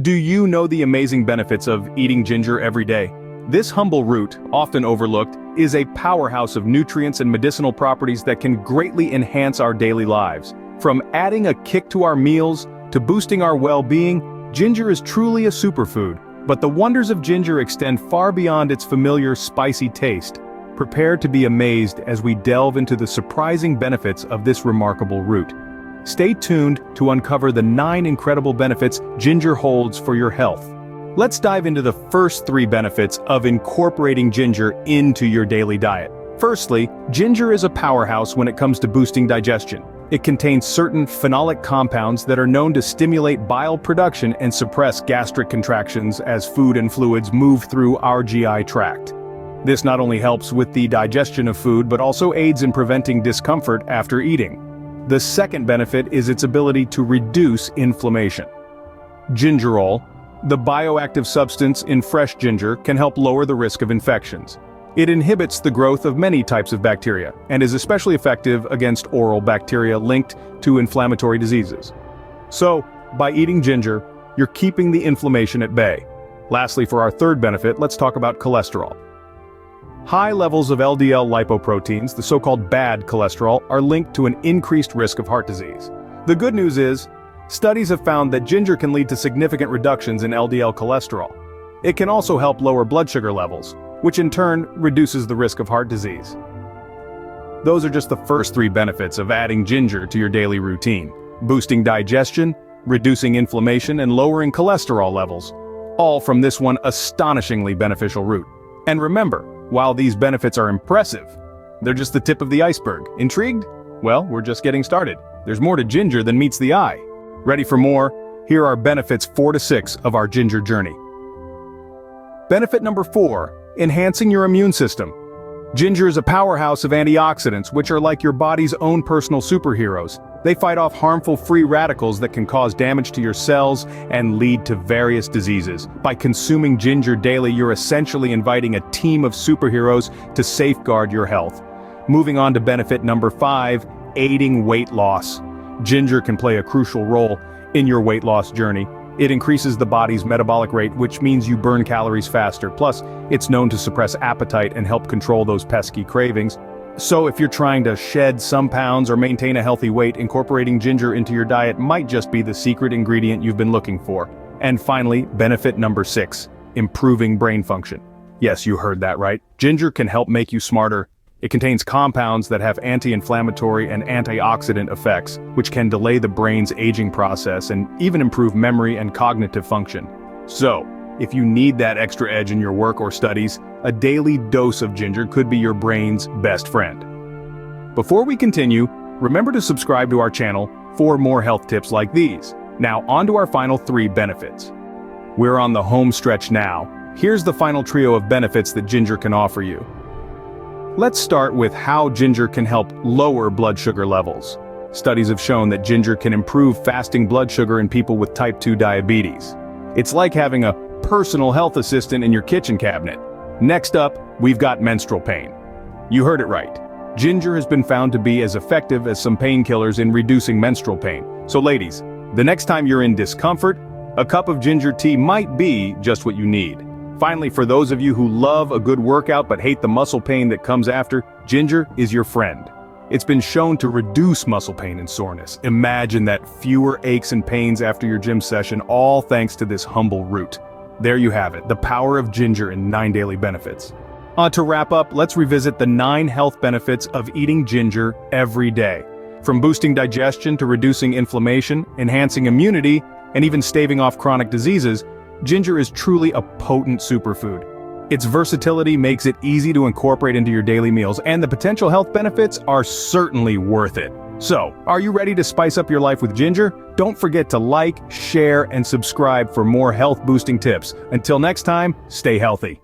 Do you know the amazing benefits of eating ginger every day? This humble root, often overlooked, is a powerhouse of nutrients and medicinal properties that can greatly enhance our daily lives. From adding a kick to our meals to boosting our well-being, ginger is truly a superfood. But the wonders of ginger extend far beyond its familiar spicy taste. Prepare to be amazed as we delve into the surprising benefits of this remarkable root. Stay tuned to uncover the 9 incredible benefits ginger holds for your health. Let's dive into the first 3 benefits of incorporating ginger into your daily diet. Firstly, ginger is a powerhouse when it comes to boosting digestion. It contains certain phenolic compounds that are known to stimulate bile production and suppress gastric contractions as food and fluids move through our GI tract. This not only helps with the digestion of food but also aids in preventing discomfort after eating. The second benefit is its ability to reduce inflammation. Gingerol, the bioactive substance in fresh ginger, can help lower the risk of infections. It inhibits the growth of many types of bacteria and is especially effective against oral bacteria linked to inflammatory diseases. So, by eating ginger, you're keeping the inflammation at bay. Lastly, for our third benefit, let's talk about cholesterol. High levels of LDL lipoproteins, the so-called bad cholesterol, are linked to an increased risk of heart disease. The good news is, studies have found that ginger can lead to significant reductions in LDL cholesterol. It can also help lower blood sugar levels, which in turn reduces the risk of heart disease. Those are just the first 3 benefits of adding ginger to your daily routine: boosting digestion, reducing inflammation, and lowering cholesterol levels, all from this one astonishingly beneficial root. And remember, while these benefits are impressive, they're just the tip of the iceberg. Intrigued? Well, we're just getting started. There's more to ginger than meets the eye. Ready for more? Here are benefits 4 to 6 of our ginger journey. Benefit number 4, enhancing your immune system. Ginger is a powerhouse of antioxidants, which are like your body's own personal superheroes. They fight off harmful free radicals that can cause damage to your cells and lead to various diseases. By consuming ginger daily, you're essentially inviting a team of superheroes to safeguard your health. Moving on to benefit number 5, aiding weight loss. Ginger can play a crucial role in your weight loss journey. It increases the body's metabolic rate, which means you burn calories faster. Plus, it's known to suppress appetite and help control those pesky cravings. So if you're trying to shed some pounds or maintain a healthy weight, incorporating ginger into your diet might just be the secret ingredient you've been looking for. And finally, benefit number 6, improving brain function. Yes, you heard that right. Ginger can help make you smarter. It contains compounds that have anti-inflammatory and antioxidant effects, which can delay the brain's aging process and even improve memory and cognitive function. So, if you need that extra edge in your work or studies, a daily dose of ginger could be your brain's best friend. Before we continue, remember to subscribe to our channel for more health tips like these. Now, on to our final 3 benefits. We're on the home stretch now. Here's the final trio of benefits that ginger can offer you. Let's start with how ginger can help lower blood sugar levels. Studies have shown that ginger can improve fasting blood sugar in people with type 2 diabetes. It's like having a personal health assistant in your kitchen cabinet. Next up, we've got menstrual pain. You heard it right. Ginger has been found to be as effective as some painkillers in reducing menstrual pain. So ladies, the next time you're in discomfort, a cup of ginger tea might be just what you need. Finally, for those of you who love a good workout but hate the muscle pain that comes after, ginger is your friend. It's been shown to reduce muscle pain and soreness. Imagine that, fewer aches and pains after your gym session, all thanks to this humble root. There you have it, the power of ginger and 9 daily benefits. To wrap up, let's revisit the 9 health benefits of eating ginger every day. From boosting digestion to reducing inflammation, enhancing immunity, and even staving off chronic diseases, ginger is truly a potent superfood. Its versatility makes it easy to incorporate into your daily meals, and the potential health benefits are certainly worth it. So, are you ready to spice up your life with ginger? Don't forget to like, share, and subscribe for more health-boosting tips. Until next time, stay healthy.